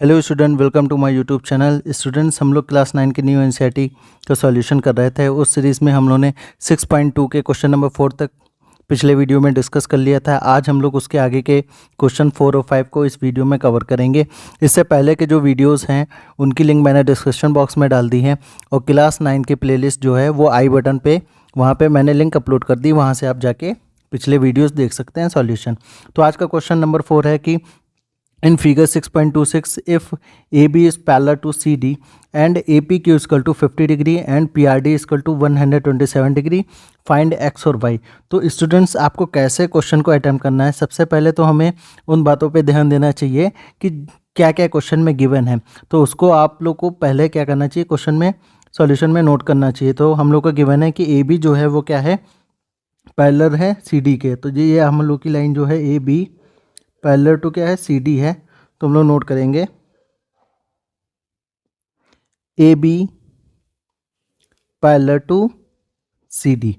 Hello student, welcome to my YouTube channel. Students, हम लोग class 9 के न्यू एनसीईआरटी का सॉल्यूशन कर रहे थे। उस सीरीज़ में हम लोगों ने 6.2 के क्वेश्चन नंबर 4 तक पिछले वीडियो में डिस्कस कर लिया था। आज हम लोग उसके आगे के क्वेश्चन 4 और 5 को इस वीडियो में कवर करेंगे। इससे पहले के जो वीडियोस हैं उनकी लिंक मैंने डिस्क्रिप्शन बॉक्स में डाल दी है, और क्लास 9 की प्लेलिस्ट जो है वो आई बटन पे वहाँ पे मैंने लिंक अपलोड कर दी, वहाँ से आप जाके पिछले वीडियोस देख सकते हैं सॉल्यूशन। तो आज का क्वेश्चन नंबर 4 है कि in figure 6.26 if AB is parallel to CD and APQ is equal to 50 degree and PRD is equal to 127 degree, find x और y। तो स्टूडेंट्स, आपको कैसे क्वेश्चन को अटेम्प्ट करना है, सबसे पहले तो हमें उन बातों पे ध्यान देना चाहिए कि क्या क्या क्वेश्चन में गिवन है। तो उसको आप लोग को पहले क्या करना चाहिए, क्वेश्चन में सॉल्यूशन में नोट करना चाहिए। तो हम लोग का गिवन है कि AB जो है वो क्या है, पैरेलल है CD के। तो ये हम लोग की लाइन जो है AB पैरेलल टू क्या है, CD है। तो हम लोग नोट करेंगे AB पैरेलल टू CD।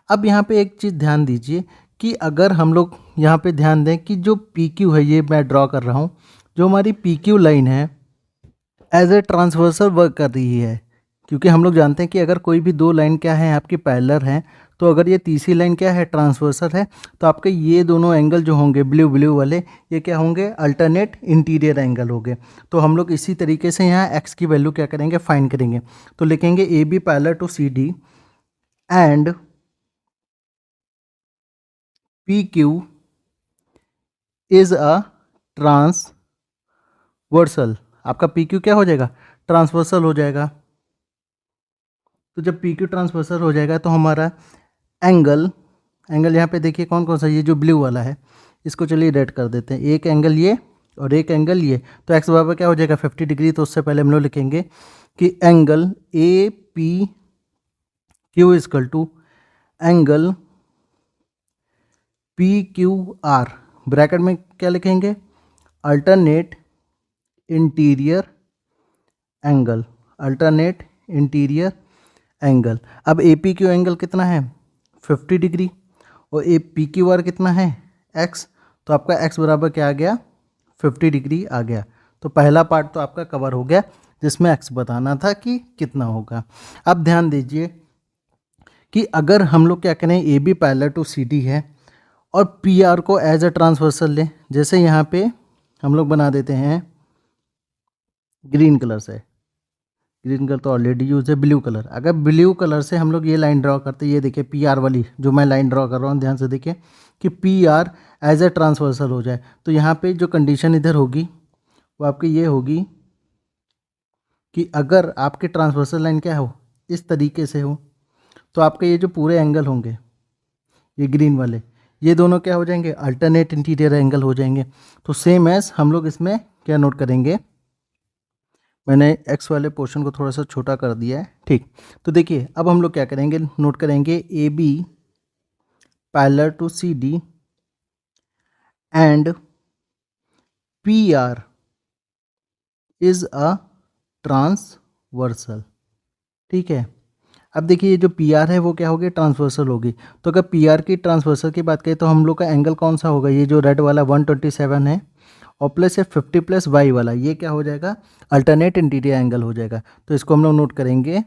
अब यहाँ पे एक चीज़ ध्यान दीजिए कि अगर हम लोग यहाँ पे ध्यान दें कि जो PQ है, ये मैं ड्रॉ कर रहा हूँ, जो हमारी PQ लाइन है एज ए ट्रांसवर्सल वर्क कर रही है, क्योंकि हम लोग जानते हैं कि अगर कोई भी दो लाइन क्या है आपकी पैरेलल है, तो अगर ये तीसरी लाइन क्या है, ट्रांसवर्सल है, तो आपके ये दोनों एंगल जो होंगे ब्लू ब्लू वाले, ये क्या होंगे, अल्टरनेट इंटीरियर एंगल होंगे। तो हम लोग इसी तरीके से यहाँ एक्स की वैल्यू क्या करेंगे, फाइंड करेंगे। तो लिखेंगे A B parallel to C D and P Q is a transversal. आपका पी क्यू क्या हो जाएगा, ट्रांसवर्सल हो जाएगा। तो जब पी क्यू ट्रांसवर्सल हो जाएगा तो हमारा एंगल यहाँ पे देखिए कौन कौन सा, ये जो ब्लू वाला है इसको चलिए रेड कर देते हैं, एक एंगल ये और एक एंगल ये। तो एक्स बराबर क्या हो जाएगा, 50 डिग्री। तो उससे पहले हम लोग लिखेंगे कि angle A P Q is equal to angle P Q R, bracket में क्या लिखेंगे, alternate interior angle, alternate interior angle. अब ए पी क्यू एंगल कितना है, 50 डिग्री, और ए पी क्यू आर कितना है, x। तो आपका x बराबर क्या आ गया, 50 डिग्री आ गया। तो पहला पार्ट तो आपका कवर हो गया, जिसमें x बताना था कि कितना होगा। अब ध्यान दीजिए कि अगर हम लोग क्या करें, A B parallel to C D है और पी आर को एज अ ट्रांसवर्सल लें, जैसे यहाँ पे हम लोग बना देते हैं ग्रीन कलर से, ग्रीन कलर तो ऑलरेडी यूज है, ब्लू कलर। अगर ब्लू कलर से हम लोग ये लाइन ड्रॉ करते, ये देखिए पी आर वाली जो मैं लाइन ड्रॉ कर रहा हूँ, ध्यान से देखिए कि P R as a transversal हो जाए। तो यहाँ पे जो कंडीशन इधर होगी वो आपकी ये होगी कि अगर आपके ट्रांसवर्सल लाइन क्या हो, इस तरीके से हो, तो आपके ये जो पूरे एंगल होंगे ये ग्रीन वाले, ये दोनों क्या हो जाएंगे, अल्टरनेट इंटीरियर एंगल हो जाएंगे। तो सेम एज हम लोग इसमें क्या नोट करेंगे, मैंने एक्स वाले पोर्शन को थोड़ा सा छोटा कर दिया है, ठीक। तो देखिए अब हम लोग क्या करेंगे, नोट करेंगे A B parallel to C D and P R is a transversal, ठीक है। अब देखिए ये जो पी आर है वो क्या होगी, ट्रांसवर्सल होगी। तो अगर पी आर की ट्रांसवर्सल की बात करें तो हम लोग का एंगल कौन सा होगा, ये जो रेड वाला 127 है, और प्लस ये 50 प्लस वाई वाला, ये क्या हो जाएगा, अल्टरनेट इंटीरियर एंगल हो जाएगा। तो इसको हम लोग नोट करेंगे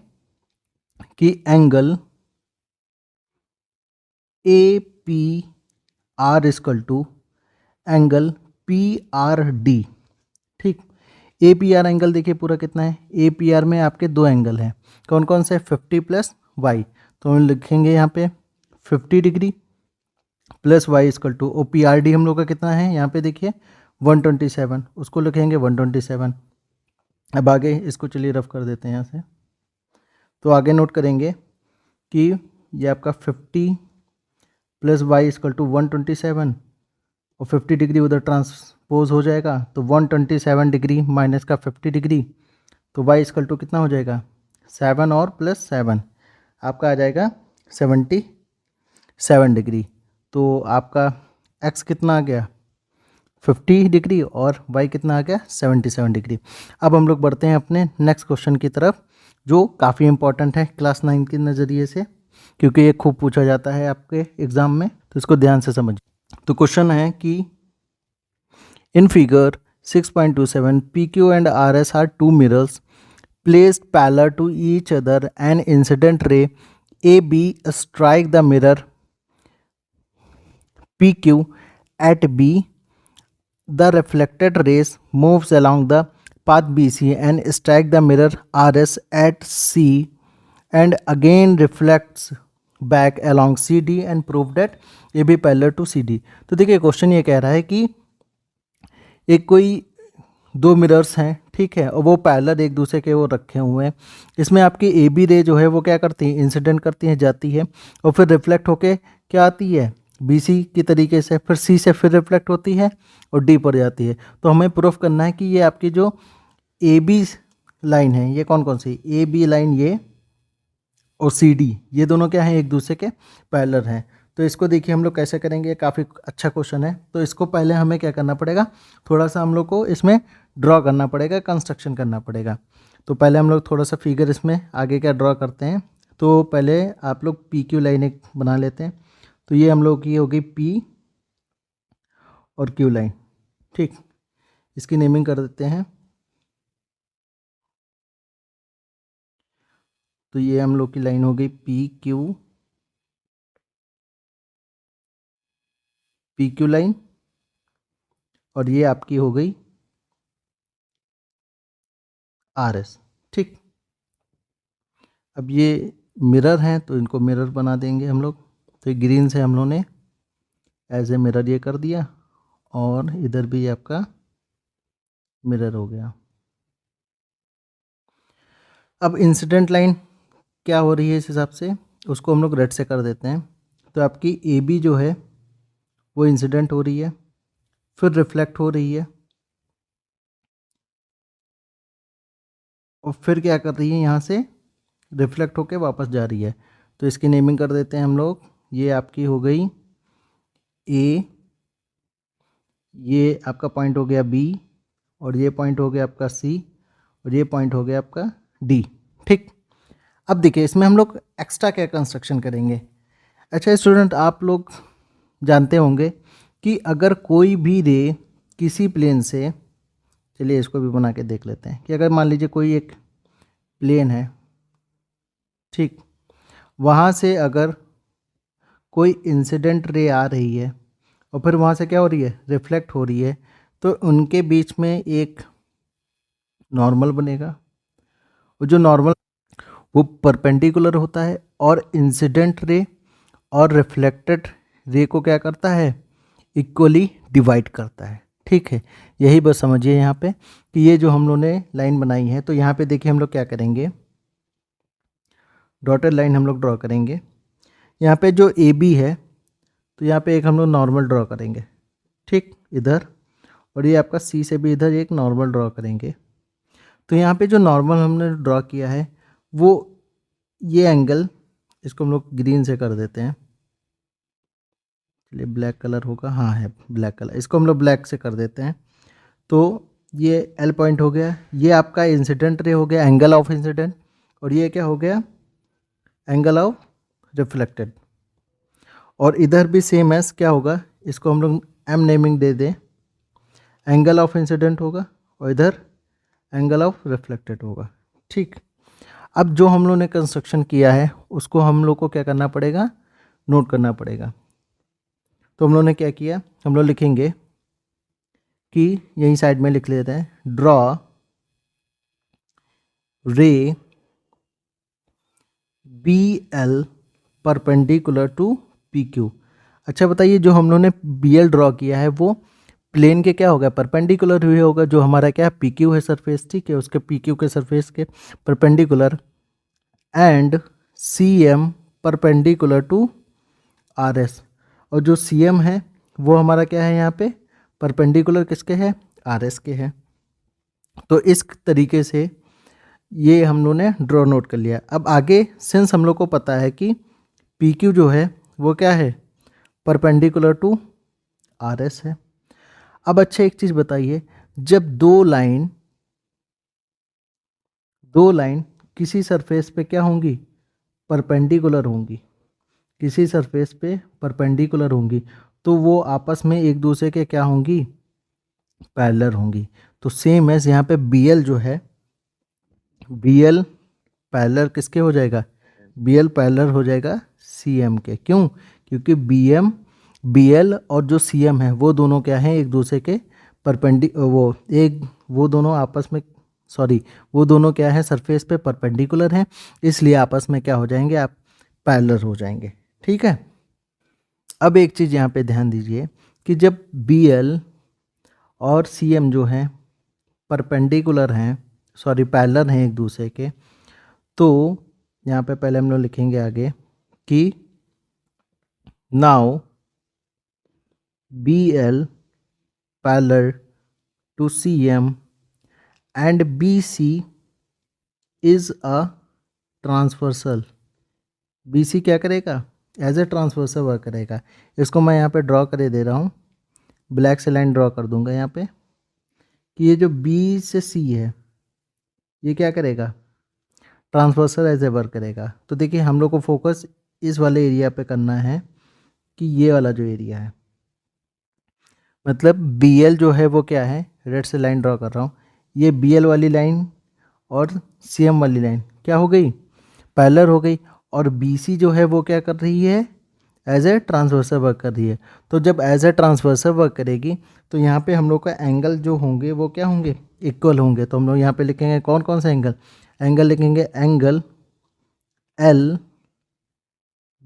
कि angle A P R is equal to angle P R D, ठीक। ए पी आर एंगल देखिए पूरा कितना है, ए पी आर में आपके दो एंगल हैं, कौन कौन से, 50 प्लस वाई। तो हम लिखेंगे यहाँ पे 50 degree plus Y is equal to, O P R D हम लोग का कितना है, यहाँ पे देखिए 127, उसको लिखेंगे 127। अब आगे इसको चलिए रफ कर देते हैं यहाँ से। तो आगे नोट करेंगे कि ये आपका 50 प्लस वाई इजकल टू 127, और 50 डिग्री उधर ट्रांसपोज हो जाएगा, तो 127 डिग्री माइनस का 50 डिग्री, तो वाई इजकल टू कितना हो जाएगा, 7 और प्लस 7, आपका आ जाएगा 77 डिग्री। तो आपका x कितना आ गया, 50 डिग्री, और y कितना आ गया, 77 डिग्री। अब हम लोग बढ़ते हैं अपने नेक्स्ट क्वेश्चन की तरफ, जो काफ़ी इंपॉर्टेंट है क्लास 9 के नज़रिए से, क्योंकि ये खूब पूछा जाता है आपके एग्ज़ाम में, तो इसको ध्यान से समझिए। तो क्वेश्चन है कि in figure 6.27 PQ and RS are two mirrors placed parallel to each other. An incident ray AB strike the mirror PQ at B. The reflected rays moves along the path BC and strike the mirror RS at C and again reflects back along CD and prove that AB parallel to CD. तो देखिए question ये कह रहा है कि एक कोई दो मिरर्स हैं, ठीक है, और वो पैरेलल एक दूसरे के वो रखे हुए हैं। इसमें आपकी ए बी रे जो है वो क्या करती है, इंसिडेंट करती है, जाती है और फिर रिफ्लेक्ट होके क्या आती है, बी सी की तरीके से, फिर सी से फिर रिफ्लेक्ट होती है और डी पर जाती है। तो हमें प्रूफ करना है कि ये आपकी जो ए बी लाइन है, ये कौन कौन सी, ए बी लाइन ये और सी डी, ये दोनों क्या हैं, एक दूसरे के पैरेलल हैं। तो इसको देखिए हम लोग कैसे करेंगे, काफ़ी अच्छा क्वेश्चन है। तो इसको पहले हमें क्या करना पड़ेगा, थोड़ा सा हम लोग को इसमें ड्रॉ करना पड़ेगा, कंस्ट्रक्शन करना पड़ेगा। तो पहले हम लोग थोड़ा सा फिगर इसमें आगे क्या ड्रॉ करते हैं। तो पहले आप लोग पी क्यू लाइन एक बना लेते हैं। तो ये हम लोग की होगी पी और क्यू लाइन, ठीक। इसकी नेमिंग कर देते हैं। तो ये हम लोग की लाइन हो गई पी क्यू लाइन और ये आपकी हो गई आर एस, ठीक। अब ये मिरर हैं तो इनको मिरर बना देंगे हम लोग। तो ग्रीन से हम लोगों ने एज ए मिरर ये कर दिया और इधर भी आपका मिरर हो गया। अब इंसिडेंट लाइन क्या हो रही है इस हिसाब से, उसको हम लोग रेड से कर देते हैं। तो आपकी ए बी जो है वो इंसिडेंट हो रही है, फिर रिफ्लेक्ट हो रही है और फिर क्या कर रही है, यहाँ से रिफ्लेक्ट होके वापस जा रही है। तो इसकी नेमिंग कर देते हैं हम लोग। ये आपकी हो गई ए, ये आपका पॉइंट हो गया बी और ये पॉइंट हो गया आपका सी और ये पॉइंट हो गया आपका डी, ठीक। अब देखिए इसमें हम लोग एक्स्ट्रा क्या कंस्ट्रक्शन करेंगे। अच्छा स्टूडेंट, आप लोग जानते होंगे कि अगर कोई भी रे किसी प्लेन से, चलिए इसको भी बना के देख लेते हैं कि अगर मान लीजिए कोई एक प्लेन है, ठीक, वहाँ से अगर कोई इंसिडेंट रे आ रही है और फिर वहाँ से क्या हो रही है, रिफ्लेक्ट हो रही है, तो उनके बीच में एक नॉर्मल बनेगा और जो नॉर्मल वो परपेंडिकुलर होता है और इंसिडेंट रे और रिफ्लेक्टेड रे को क्या करता है, इक्वली डिवाइड करता है, ठीक है। यही बस समझिए यहाँ पे कि ये जो हम लोगों ने लाइन बनाई है, तो यहाँ पे देखिए हम लोग क्या करेंगे, डॉटेड लाइन हम लोग ड्रॉ करेंगे। यहाँ पे जो ए बी है तो यहाँ पे एक हम लोग नॉर्मल ड्रॉ करेंगे, ठीक, इधर, और ये आपका सी से भी इधर एक नॉर्मल ड्रॉ करेंगे। तो यहाँ पे जो नॉर्मल हमने ड्रॉ किया है वो ये एंगल, इसको हम लोग ग्रीन से कर देते हैं। चलिए ब्लैक कलर होगा, हाँ है ब्लैक कलर, इसको हम लोग ब्लैक से कर देते हैं। तो ये एल पॉइंट हो गया, ये आपका इंसिडेंट रे हो गया, एंगल ऑफ इंसिडेंट, और ये क्या हो गया, एंगल ऑफ रिफ्लेक्टेड। और इधर भी सेम एस क्या होगा, इसको हम लोग एम नेमिंग दे दें, एंगल ऑफ इंसिडेंट होगा और इधर एंगल ऑफ रिफ्लेक्टेड होगा, ठीक। अब जो हम लोग ने कंस्ट्रक्शन किया है उसको हम लोग को क्या करना पड़ेगा, नोट करना पड़ेगा। तो हम लोग ने क्या किया, हम लोग लिखेंगे कि यहीं साइड में लिख लेते हैं, draw ray B L perpendicular to P Q. अच्छा बताइए, जो हम लोग ने बी एल ड्रॉ किया है वो प्लेन के क्या होगा, परपेंडिकुलर हुए होगा, जो हमारा क्या है पी क्यू है सरफेस, ठीक है, उसके पी क्यू के सरफेस के perpendicular, and C M perpendicular to R S. और जो सी एम है वो हमारा क्या है, यहाँ पे परपेंडिकुलर किसके है, आर एस के है। तो इस तरीके से ये हम लोगों ने ड्रॉ नोट कर लिया। अब आगे सिंस हम लोग को पता है कि पी क्यू जो है वो क्या है, परपेंडिकुलर टू आर एस है। अब अच्छा एक चीज़ बताइए, जब दो लाइन किसी सरफेस पे क्या होंगी, परपेंडिकुलर होंगी, किसी सरफेस पे परपेंडिकुलर होंगी, तो वो आपस में एक दूसरे के क्या होंगी, पैरेलल होंगी। तो सेम एज यहाँ पे बी एल जो है, बी एल पैरेलल किसके हो जाएगा, बी एल पैरेलल हो जाएगा सी एम के। क्यों? क्योंकि बी एम, बी एल और जो सी एम है वो दोनों क्या हैं, एक दूसरे के वो दोनों आपस में, सॉरी, वो दोनों क्या है, सरफेस पे परपेंडिकुलर हैं, इसलिए आपस में क्या हो जाएंगे, आप पैरेलल हो जाएंगे। ठीक है। अब एक चीज़ यहाँ पे ध्यान दीजिए कि जब बी एल और सी एम जो हैं परपेंडिकुलर हैं, सॉरी पैरेलल हैं एक दूसरे के, तो यहाँ पे पहले हम लोग लिखेंगे आगे कि now B L parallel to C M and B C is a transversal. B C क्या करेगा, एज ए ट्रांसवर्सल वर्क करेगा। इसको मैं यहाँ पे ड्रॉ करे दे रहा हूँ, ब्लैक से लाइन ड्रॉ कर दूंगा यहाँ पे कि ये जो बी से सी है ये क्या करेगा, ट्रांसवर्सल एज ए वर्क करेगा। तो देखिए हम लोग को फोकस इस वाले एरिया पे करना है कि ये वाला जो एरिया है, मतलब बी एल जो है वो क्या है, रेड से लाइन ड्रॉ कर रहा हूँ, ये बी एल वाली लाइन और सी एम वाली लाइन क्या हो गई, पैरेलल हो गई। और बी सी जो है वो क्या कर रही है, एज ए ट्रांसवर्सल वर्क कर रही है। तो जब एज ए ट्रांसवर्सल वर्क करेगी तो यहाँ पे हम लोग का एंगल जो होंगे वो क्या होंगे, इक्वल होंगे। तो हम लोग यहाँ पे लिखेंगे कौन कौन सा एंगल, एंगल लिखेंगे angle L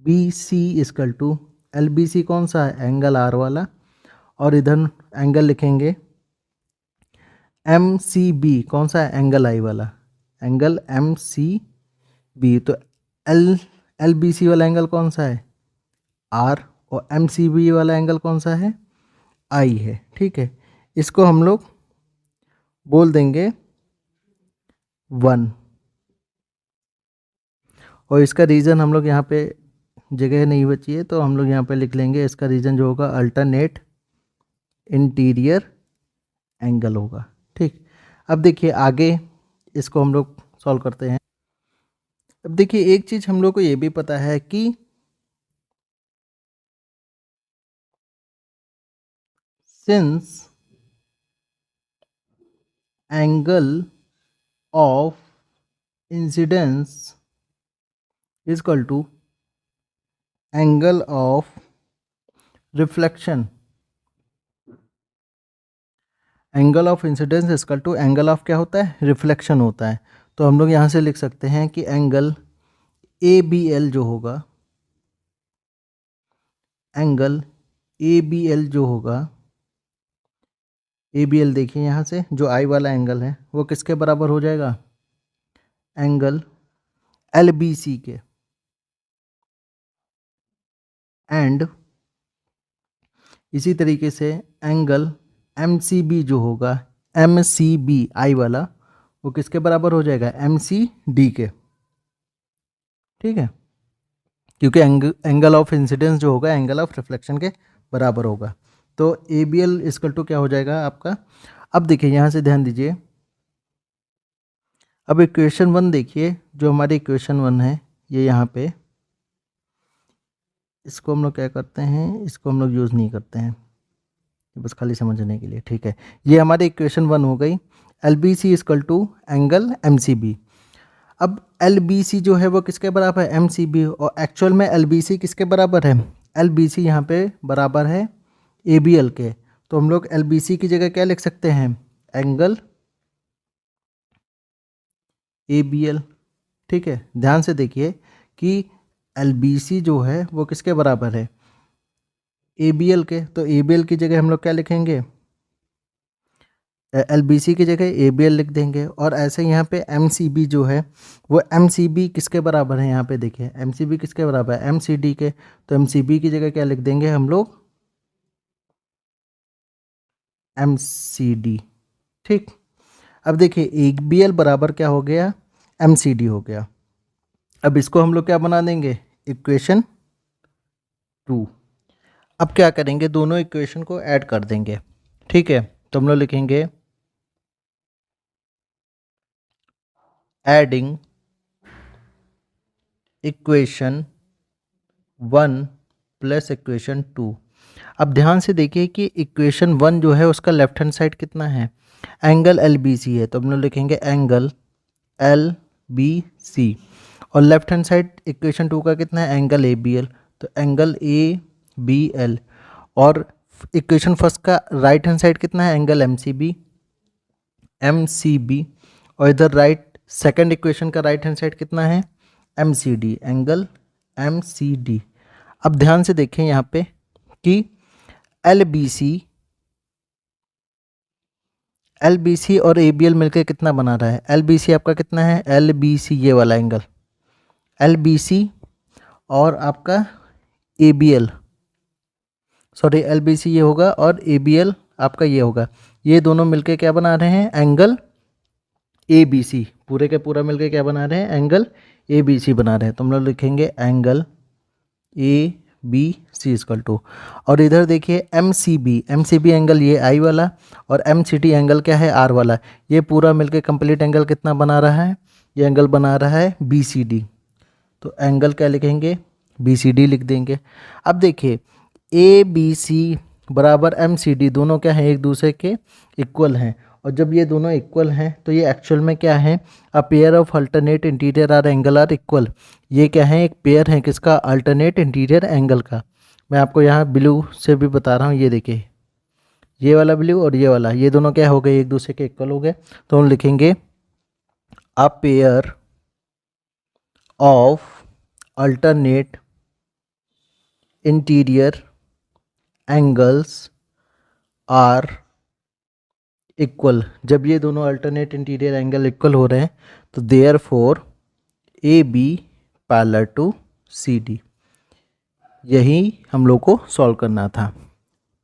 B C is equal to, L B C कौन सा है, एंगल आर वाला, और इधर एंगल लिखेंगे एम सी बी, कौन सा है, एंगल आई वाला, एंगल एम सी बी। तो एल एल बी सी वाला एंगल कौन सा है, आर, और एम सी बी वाला एंगल कौन सा है, आई है। ठीक है, इसको हम लोग बोल देंगे 1, और इसका रीज़न हम लोग यहाँ पे जगह नहीं बची है तो हम लोग यहाँ पे लिख लेंगे, इसका रीज़न जो होगा अल्टरनेट इंटीरियर एंगल होगा। ठीक, अब देखिए आगे इसको हम लोग सॉल्व करते हैं। अब देखिए एक चीज़ हम लोग को ये भी पता है कि since angle of incidence is equal to angle of reflection, angle of incidence equal to angle of क्या होता है, रिफ्लेक्शन होता है। तो हम लोग यहाँ से लिख सकते हैं कि एंगल ए बी एल जो होगा, एंगल ए बी एल जो होगा, ए बी एल देखिए यहाँ से जो आई वाला एंगल है वो किसके बराबर हो जाएगा, एंगल एल बी सी के। एंड इसी तरीके से एंगल एम सी बी जो होगा, एम सी बी आई वाला, वो किसके बराबर हो जाएगा, एम सी डी के। ठीक है, क्योंकि एंगल ऑफ इंसिडेंस जो होगा एंगल ऑफ रिफ्लेक्शन के बराबर होगा। तो A B L equal to क्या हो जाएगा आपका। अब देखिए यहाँ से ध्यान दीजिए, अब इक्वेशन 1 देखिए, जो हमारी इक्वेशन 1 है ये यहाँ पे, इसको हम लोग क्या करते हैं, इसको हम लोग यूज़ नहीं करते हैं, बस खाली समझने के लिए। ठीक है, ये हमारी इक्वेशन 1 हो गई, L B C equal to angle M C B. अब एल बी सी जो है वो किसके बराबर है, एम सी बी, और एक्चुअल में एल बी सी किसके बराबर है, एल बी सी यहाँ पे बराबर है ए बी एल के। तो हम लोग एल बी सी की जगह क्या लिख सकते हैं, एंगल ए बी एल। ठीक है, ध्यान से देखिए कि एल बी सी जो है वो किसके बराबर है, ए बी एल के। तो ए बी एल की जगह हम लोग क्या लिखेंगे, एल बी सी की जगह ए बी एल लिख देंगे। और ऐसे यहाँ पे एम सी बी जो है वो एम सी बी किसके बराबर है, यहाँ पे देखिए एम सी बी किसके बराबर है, एम सी डी के। तो एम सी बी की जगह क्या लिख देंगे हम लोग, एम सी डी। ठीक, अब देखिए ए बी एल बराबर क्या हो गया, एम सी डी हो गया। अब इसको हम लोग क्या बना देंगे, इक्वेशन 2। अब क्या करेंगे, दोनों इक्वेशन को ऐड कर देंगे। ठीक है, तो हम लोग लिखेंगे एडिंग इक्वेशन 1 प्लस इक्वेशन 2। अब ध्यान से देखिए कि इक्वेशन 1 जो है उसका लेफ्ट हैंड साइड कितना है, एंगल एल बी सी है, तो हम लोग लिखेंगे एंगल एल बी सी। और लेफ्ट हैंड साइड इक्वेशन 2 का कितना है, एंगल ए बी एल, तो एंगल ए बी एल। और इक्वेशन फर्स्ट का राइट हैंड साइड कितना है, angle M C B, M C B. और इधर राइट सेकंड इक्वेशन का राइट हैंड साइड कितना है, M C D, angle M C D. अब ध्यान से देखें यहाँ पे कि एल बी सी और ए बी एल मिलकर कितना बना रहा है, एल बी सी आपका कितना है, एल बी सी ये वाला एंगल एल बी सी, और आपका A B L, sorry L B C ये होगा और ए बी एल आपका ये होगा, ये दोनों मिलके क्या बना रहे हैं, एंगल ए बी सी, पूरे के पूरा मिलके क्या बना रहे हैं, एंगल ए बी सी बना रहे हैं। तो हम लोग लिखेंगे angle A B C equal to, और इधर देखिए एम सी बी एंगल ये आई वाला, और एम सी डी एंगल क्या है, आर वाला, ये पूरा मिलके कंप्लीट एंगल कितना बना रहा है, ये एंगल बना रहा है बी सी डी। तो एंगल क्या लिखेंगे, बी सी डी लिख देंगे। अब देखिए ए बी सी बराबर एम सी डी दोनों क्या हैं, एक दूसरे के इक्वल हैं, और जब ये दोनों इक्वल हैं तो ये एक्चुअल में क्या है, a pair of alternate interior are angle are equal. ये क्या है, एक पेयर है किसका, अल्टरनेट इंटीरियर एंगल का। मैं आपको यहाँ ब्लू से भी बता रहा हूँ, ये देखिए ये वाला ब्लू और ये वाला, ये दोनों क्या हो गए, एक दूसरे के इक्वल हो गए। तो हम लिखेंगे a pair of alternate interior angles are equal. जब ये दोनों अल्टरनेट इंटीरियर एंगल इक्वल हो रहे हैं तो therefore A B parallel to C D. यही हम लोग को सॉल्व करना था।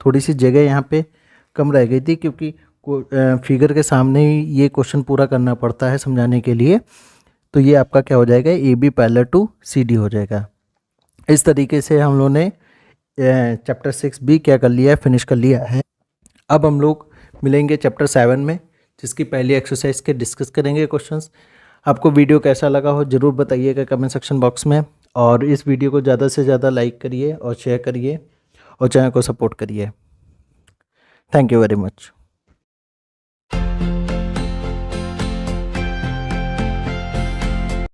थोड़ी सी जगह यहाँ पे कम रह गई थी क्योंकि फिगर के सामने ही ये क्वेश्चन पूरा करना पड़ता है समझाने के लिए। तो ये आपका क्या हो जाएगा, A B parallel to C D हो जाएगा। इस तरीके से हम लोगों ने चैप्टर 6 भी क्या कर लिया है, फिनिश कर लिया है। अब हम लोग मिलेंगे चैप्टर 7 में, जिसकी पहली एक्सरसाइज के डिस्कस करेंगे क्वेश्चंस। आपको वीडियो कैसा लगा हो ज़रूर बताइएगा कमेंट सेक्शन बॉक्स में, और इस वीडियो को ज़्यादा से ज़्यादा लाइक करिए और शेयर करिए और चैनल को सपोर्ट करिए। Thank you very much.